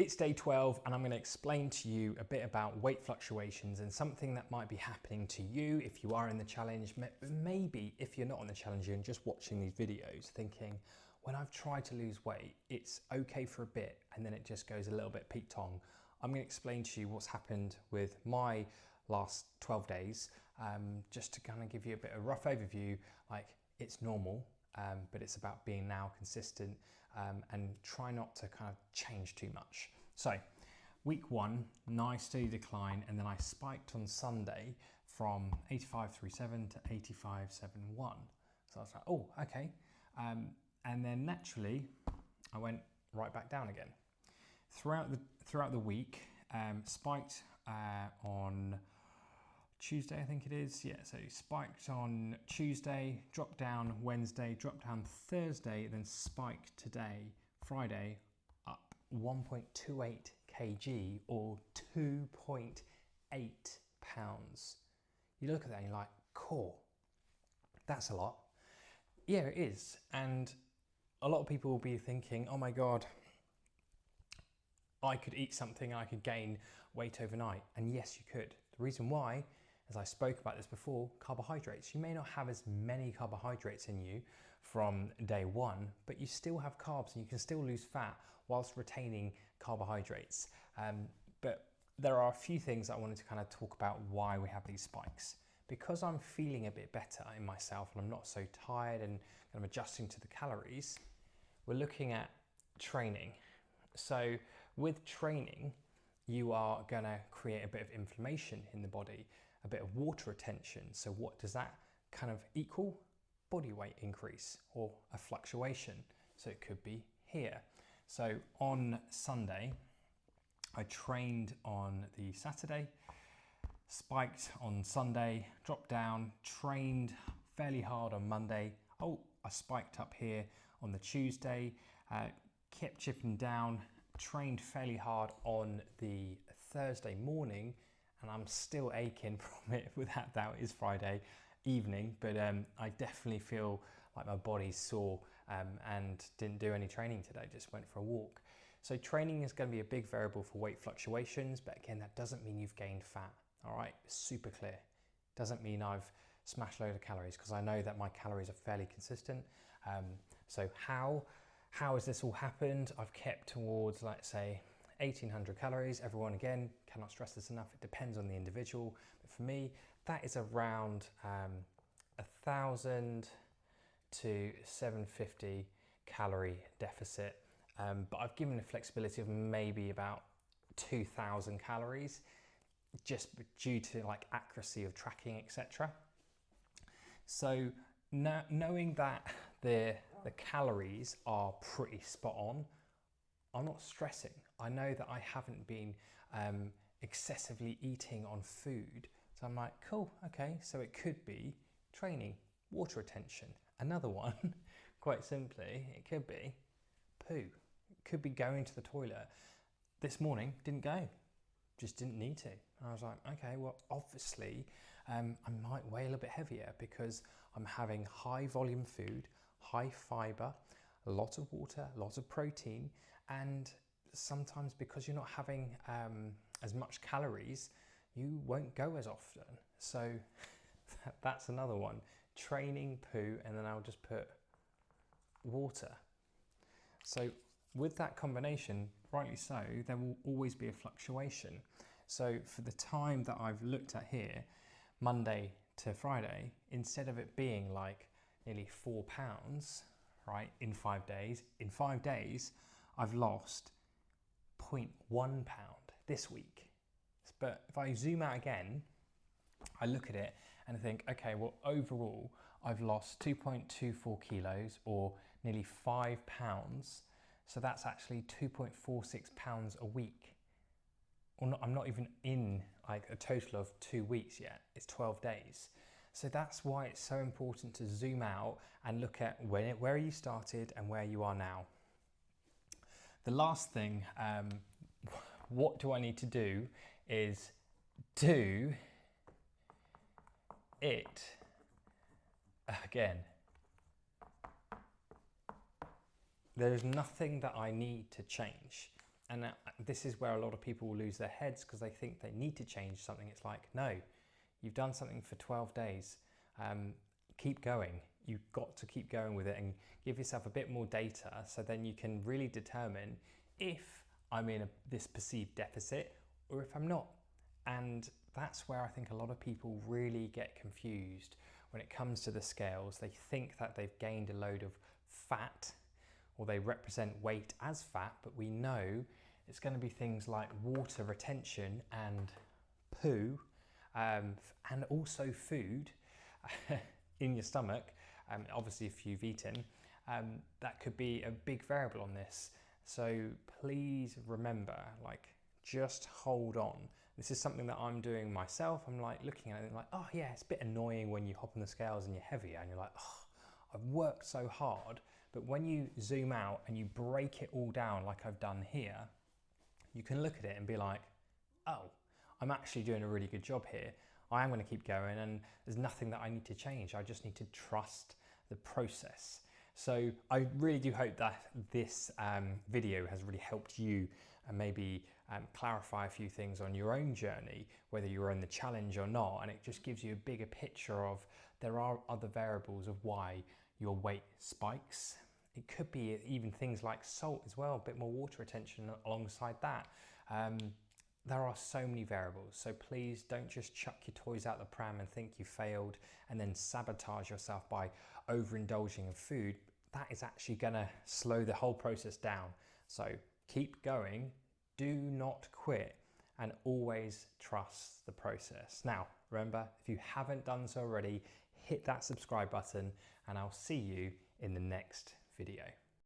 It's day 12 and I'm going to explain to you a bit about weight fluctuations and something that might be happening to you if you are in the challenge. Maybe if you're not on the challenge and just watching these videos thinking, when I've tried to lose weight, it's okay for a bit and then it just goes a little bit Pete Tong. I'm going to explain to you what's happened with my last 12 days, just to kind of give you a bit of a rough overview. Like, it's normal. But it's about being now consistent and try not to kind of change too much. So week 1, nice steady decline, and then I spiked on Sunday from 85.37 to 85.71. So I was like, oh, okay. And then naturally I went right back down again. Throughout the week, spiked on Tuesday, I think it is. Yeah, so spiked on Tuesday, dropped down Wednesday, dropped down Thursday, then spiked today, Friday, up 1.28 kg or 2.8 pounds. You look at that and you're like, cool, that's a lot. Yeah, it is. And a lot of people will be thinking, oh my God, I could eat something, I could gain weight overnight. And yes, you could. The reason why, as I spoke about this before, carbohydrates. You may not have as many carbohydrates in you from day 1, but you still have carbs and you can still lose fat whilst retaining carbohydrates. But there are a few things I wanted to kind of talk about why we have these spikes. Because I'm feeling a bit better in myself and I'm not so tired and I'm adjusting to the calories, we're looking at training. So with training, you are going to create a bit of inflammation in the body, a bit of water retention. So what does that kind of equal? Body weight increase or a fluctuation. So it could be here. So on Sunday, I trained on the Saturday, spiked on Sunday, dropped down, trained fairly hard on Monday. Oh, I spiked up here on the Tuesday, kept chipping down, trained fairly hard on the Thursday morning, and I'm still aching from it. Without doubt, it's Friday evening, but I definitely feel like my body's sore and didn't do any training today, just went for a walk. So training is going to be a big variable for weight fluctuations, but again, that doesn't mean you've gained fat. All right, super clear. Doesn't mean I've smashed a load of calories, because I know that my calories are fairly consistent. So how has this all happened? I've kept towards, let's say, 1800 calories. Everyone, again, cannot stress this enough, it depends on the individual. But for me, that is around 1,000 to 750 calorie deficit. But I've given a flexibility of maybe about 2,000 calories, just due to like accuracy of tracking, etc. So knowing that the calories are pretty spot on, I'm not stressing. I know that I haven't been excessively eating on food. So I'm like, cool, okay, so it could be training, water retention. Another one, quite simply, it could be poo. It could be going to the toilet. This morning, didn't go. Just didn't need to. And I was like, okay, well, obviously, I might weigh a little bit heavier because I'm having high volume food, high fiber, a lot of water, a lot of protein, and sometimes because you're not having as much calories, you won't go as often. So that's another one. Training, poo, and then I'll just put water. So with that combination, rightly so, there will always be a fluctuation. So for the time that I've looked at here, Monday to Friday, instead of it being like nearly 4 pounds, right, in 5 days, I've lost 0.1 pound this week. But if I zoom out again, I look at it and I think, okay, well, overall, I've lost 2.24 kilos or nearly 5 pounds. So that's actually 2.46 pounds a week. Well, I'm not even in like a total of 2 weeks yet. It's 12 days. So that's why it's so important to zoom out and look at where you started and where you are now. The last thing, what do I need to do is do it again. There's nothing that I need to change. And this is where a lot of people will lose their heads because they think they need to change something. It's like, no, you've done something for 12 days. Keep going. You've got to keep going with it and give yourself a bit more data so then you can really determine if I'm in this perceived deficit or if I'm not. And that's where I think a lot of people really get confused when it comes to the scales. They think that they've gained a load of fat or they represent weight as fat, but we know it's going to be things like water retention and poo, and also food in your stomach. Obviously if you've eaten, that could be a big variable on this. So please remember, like, just hold on. This is something that I'm doing myself. I'm like looking at it and like, oh yeah, it's a bit annoying when you hop on the scales and you're heavier and you're like, oh, I've worked so hard. But when you zoom out and you break it all down like I've done here, you can look at it and be like, oh, I'm actually doing a really good job here. I am going to keep going and there's nothing that I need to change. I just need to trust the process. So I really do hope that this video has really helped you and maybe clarify a few things on your own journey, whether you're in the challenge or not, and it just gives you a bigger picture of there are other variables of why your weight spikes. It could be even things like salt as well, a bit more water retention alongside that. There are so many variables, so please don't just chuck your toys out the pram and think you failed and then sabotage yourself by overindulging in food. That is actually going to slow the whole process down. So keep going, do not quit, and always trust the process. Now, remember, if you haven't done so already, hit that subscribe button and I'll see you in the next video.